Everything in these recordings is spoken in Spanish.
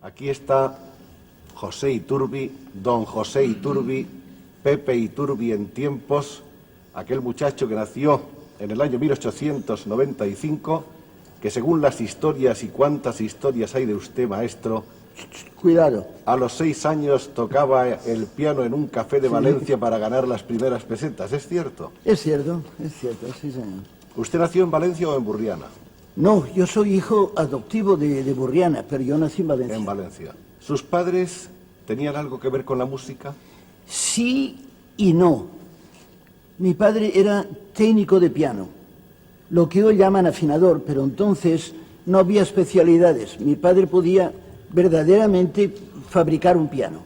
Aquí está José Iturbi, don José Iturbi, Pepe Iturbi en tiempos, aquel muchacho que nació en el año 1895, que según las historias, y cuántas historias hay de usted, maestro, Cuidado. a los 6 años tocaba el piano en un café de Valencia para ganar las primeras pesetas, ¿es cierto? Es cierto, sí, señor. ¿Usted nació en Valencia o en Burriana? No, yo soy hijo adoptivo de Burriana, pero yo nací en Valencia. En Valencia. ¿Sus padres tenían algo que ver con la música? Sí y no. Mi padre era técnico de piano, lo que hoy llaman afinador, pero entonces no había especialidades. Mi padre podía verdaderamente fabricar un piano.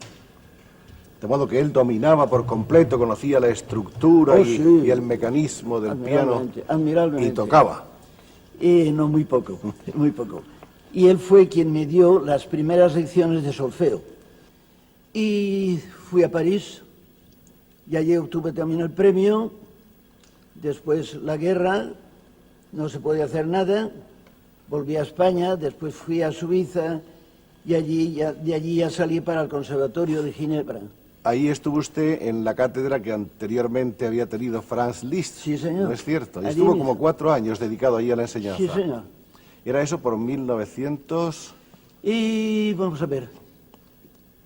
De modo que él dominaba por completo, conocía la estructura sí, y el mecanismo del piano admirablemente. y tocaba. No, muy poco, muy poco. Y él fue quien me dio las primeras lecciones de solfeo. Y fui a París, y allí obtuve también el premio. Después la guerra, no se podía hacer nada. Volví a España, después fui a Suiza, y de allí ya salí para el Conservatorio de Ginebra. Ahí estuvo usted en la cátedra que anteriormente había tenido Franz Liszt. Sí, señor. ¿No es cierto? Y Allí estuvo mismo. como 4 años dedicado ahí a la enseñanza. Sí, señor. Era eso por 1900... Y vamos a ver.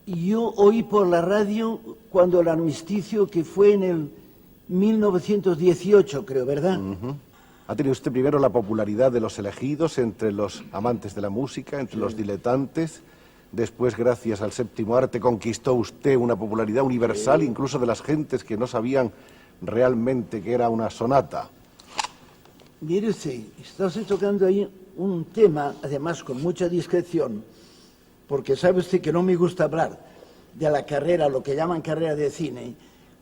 Yo oí por la radio cuando el armisticio, que fue en el 1918, creo, ¿verdad? Ha tenido usted primero la popularidad de los elegidos entre los amantes de la música, entre los diletantes. Después, gracias al séptimo arte, conquistó usted una popularidad universal, incluso de las gentes que no sabían realmente que era una sonata. Mire usted, estás tocando ahí un tema, además con mucha discreción, porque sabe usted que no me gusta hablar de la carrera, lo que llaman carrera de cine,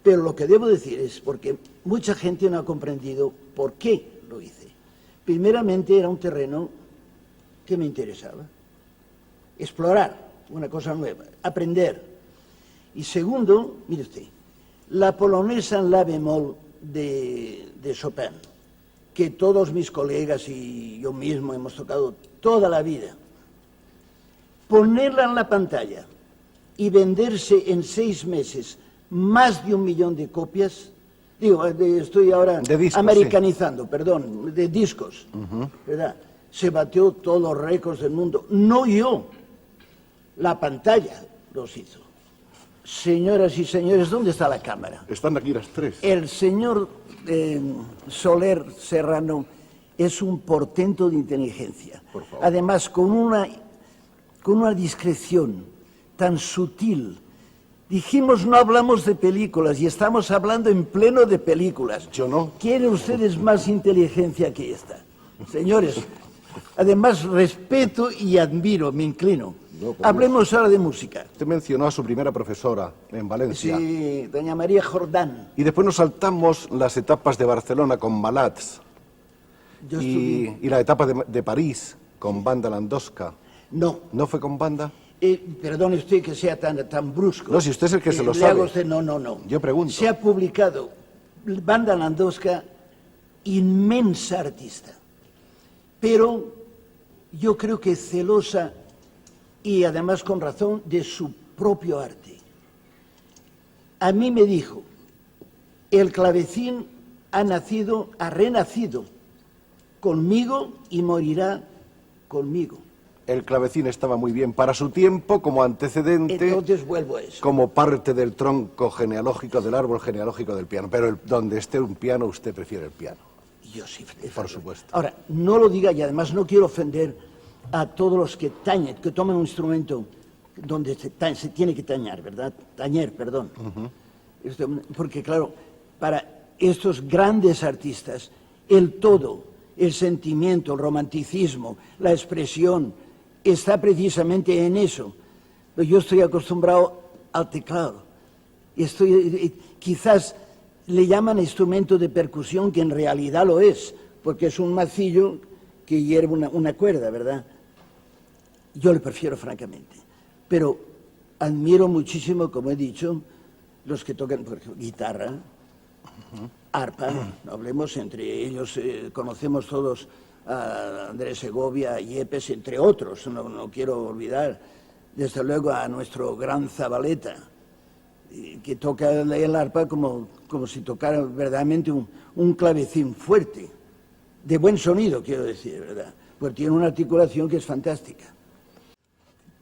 pero lo que debo decir es porque mucha gente no ha comprendido por qué lo hice. Primeramente era un terreno que me interesaba. Explorar una cosa nueva, aprender. Y segundo, mire usted, la polonesa en la bemol de Chopin, que todos mis colegas y yo mismo hemos tocado toda la vida, ponerla en la pantalla y venderse en 6 meses más de 1 millón de copias, estoy ahora de discos, americanizando, sí. Perdón, de discos, ¿verdad? Se batió todos los récords del mundo, no yo. La pantalla los hizo. Señoras y señores, ¿dónde está la cámara? Están aquí las 3. El señor Soler Serrano es un portento de inteligencia. Por favor. Además, con una discreción tan sutil. Dijimos, no hablamos de películas y estamos hablando en pleno de películas. Yo no. ¿Quieren ustedes más inteligencia que esta? Señores, además respeto y admiro, me inclino. No, hablemos ahora de música. Usted mencionó a su primera profesora en Valencia. Sí, doña María Jordán. Y después nos saltamos las etapas de Barcelona con Malats y la etapa de París con Banda Landowska. No. ¿No fue con banda? Perdone usted que sea tan brusco. No, si usted es el que se lo sabe. Usted, no. Yo pregunto. Se ha publicado Banda Landowska, inmensa artista, pero yo creo que celosa y además con razón de su propio arte. A mí me dijo, el clavecín ha renacido conmigo y morirá conmigo. El clavecín estaba muy bien para su tiempo como antecedente, entonces vuelvo a eso, como parte del tronco genealógico, del árbol genealógico del piano. Pero donde esté un piano, usted prefiere el piano. Yo sí, por supuesto. Ahora, no lo diga y además no quiero ofender a todos los que tañen, que toman un instrumento donde se tiene que tañar, ¿verdad? Tañer, perdón. Porque claro, para estos grandes artistas, el todo, el sentimiento, el romanticismo, la expresión, está precisamente en eso. Pero yo estoy acostumbrado al teclado. Quizás le llaman instrumento de percusión, que en realidad lo es, porque es un martillo que hierve una cuerda, ¿verdad? Yo le prefiero francamente. Pero admiro muchísimo, como he dicho, los que tocan, por ejemplo, guitarra, arpa, no hablemos entre ellos, conocemos todos a Andrés Segovia, Yepes, entre otros, no quiero olvidar desde luego a nuestro gran Zabaleta, que toca el arpa como si tocara verdaderamente un clavecín fuerte, de buen sonido, quiero decir, ¿verdad? Pues tiene una articulación que es fantástica.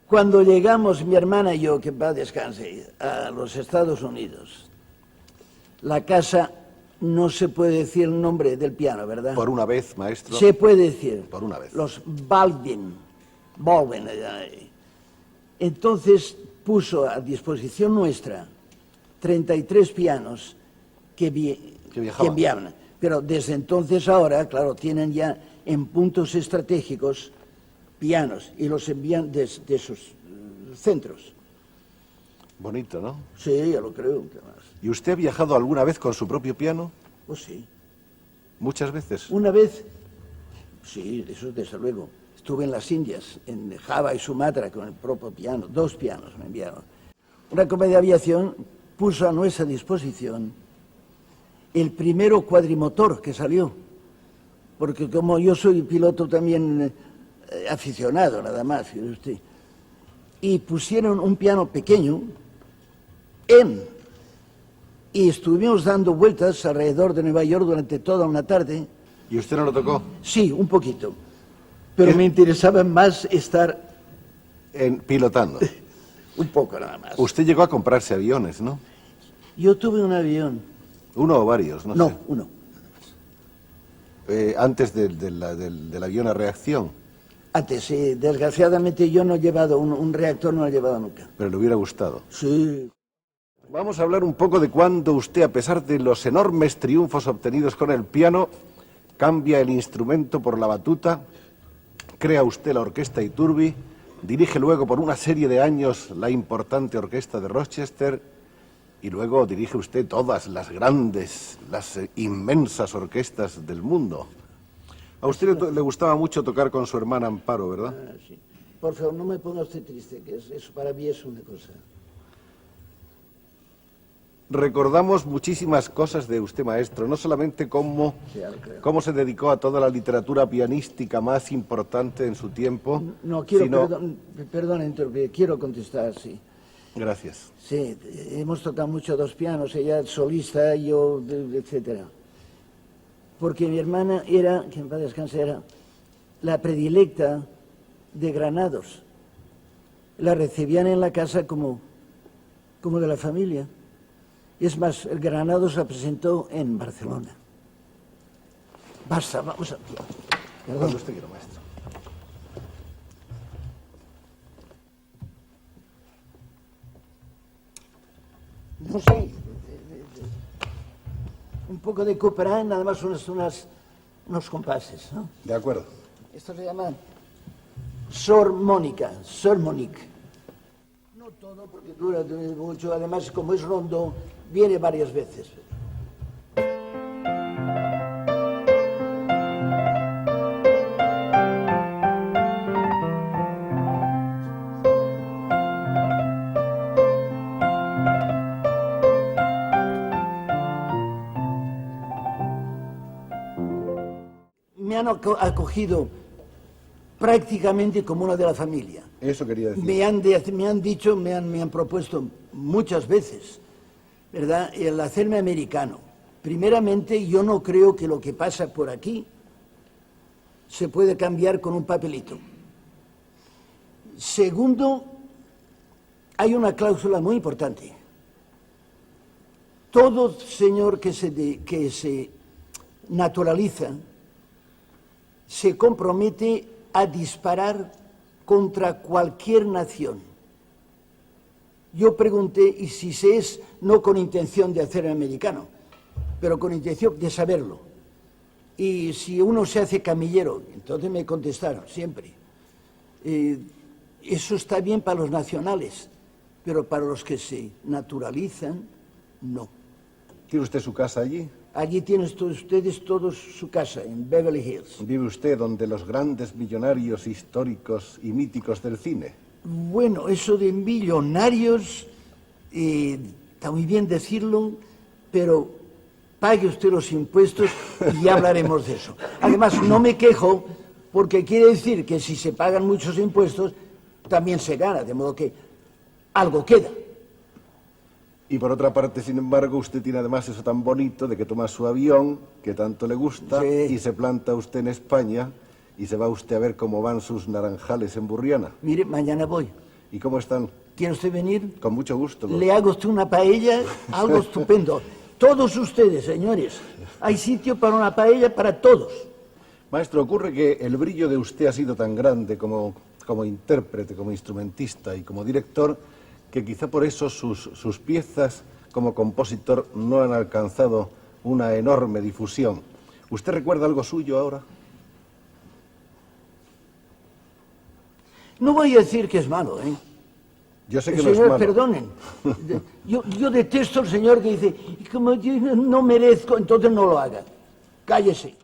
Cuando llegamos, mi hermana y yo, que en paz descanse, a los Estados Unidos, la casa, no se puede decir el nombre del piano, ¿verdad? Por una vez, maestro. Se puede decir. Por una vez. Los Baldwin. Entonces puso a disposición nuestra 33 pianos que enviaban. Pero desde entonces ahora, claro, tienen ya en puntos estratégicos pianos y los envían de sus centros. Bonito, ¿no? Sí, ya lo creo. ¿Y usted ha viajado alguna vez con su propio piano? Pues sí. ¿Muchas veces? Una vez, sí, eso desde luego. Estuve en las Indias, en Java y Sumatra, con el propio piano. 2 pianos me enviaron. Una compañía de aviación puso a nuestra disposición el primero cuadrimotor que salió. Porque como yo soy piloto también aficionado, nada más, fíjese usted. Y pusieron un piano pequeño y estuvimos dando vueltas alrededor de Nueva York durante toda una tarde. ¿Y usted no lo tocó? Sí, un poquito. Pero me interesaba más estar... pilotando. Un poco nada más. Usted llegó a comprarse aviones, ¿no? Yo tuve un avión. ¿Uno o varios? No sé. Uno. Antes del avión a reacción. Antes, sí. Desgraciadamente yo no he llevado un reactor, no lo he llevado nunca. Pero le hubiera gustado. Sí. Vamos a hablar un poco de cuando usted, a pesar de los enormes triunfos obtenidos con el piano, cambia el instrumento por la batuta, crea usted la Orquesta Iturbi, dirige luego por una serie de años la importante Orquesta de Rochester y luego dirige usted todas las grandes, las inmensas orquestas del mundo. A usted le gustaba mucho tocar con su hermana Amparo, ¿verdad? Sí. Por favor, no me ponga usted triste, que eso para mí es una cosa. Recordamos muchísimas cosas de usted, maestro, no solamente cómo se dedicó a toda la literatura pianística más importante en su tiempo. No, quiero, sino... perdón, quiero contestar, sí. Gracias. Sí, hemos tocado mucho 2 pianos, ella solista, yo, etcétera. Porque mi hermana era, que en paz descanse, era la predilecta de Granados. La recibían en la casa como de la familia. Es más, el Granados la presentó en Barcelona. Basta, vamos a... Perdón, usted quiero, maestro. No sé, un poco de Couperin, nada más unos compases, ¿no? De acuerdo. Esto se llama Sor-Mónica, Sor-Monique. No todo, porque dura mucho, además, como es rondo, viene varias veces. Me han acogido prácticamente como una de la familia. Eso quería decir. Me han dicho, me han propuesto muchas veces, ¿verdad?, el hacerme americano. Primeramente, yo no creo que lo que pasa por aquí se puede cambiar con un papelito. Segundo, hay una cláusula muy importante. Todo señor que se naturaliza se compromete a disparar contra cualquier nación. Yo pregunté, y si se es no con intención de hacer americano, pero con intención de saberlo. Y si uno se hace camillero, entonces me contestaron siempre, eso está bien para los nacionales, pero para los que se naturalizan, no. ¿Tiene usted su casa allí? Allí tienen ustedes todos su casa, en Beverly Hills. ¿Vive usted donde los grandes millonarios históricos y míticos del cine? Bueno, eso de millonarios, está muy bien decirlo, pero pague usted los impuestos y ya hablaremos de eso. Además, no me quejo, porque quiere decir que si se pagan muchos impuestos, también se gana, de modo que algo queda. Y por otra parte, sin embargo, usted tiene además eso tan bonito de que toma su avión, que tanto le gusta, Sí. y se planta usted en España y se va usted a ver cómo van sus naranjales en Burriana. Mire, mañana voy. ¿Y cómo están? ¿Quiere usted venir? Con mucho gusto. Le hago usted una paella, algo estupendo. Todos ustedes, señores, hay sitio para una paella para todos. Maestro, ocurre que el brillo de usted ha sido tan grande como intérprete, como instrumentista y como director, que quizá por eso sus piezas como compositor no han alcanzado una enorme difusión. ¿Usted recuerda algo suyo ahora? No voy a decir que es malo, ¿eh? Yo sé que no es Señor, malo. perdonen. Yo detesto al señor que dice, y como yo no merezco, entonces no lo haga. Cállese.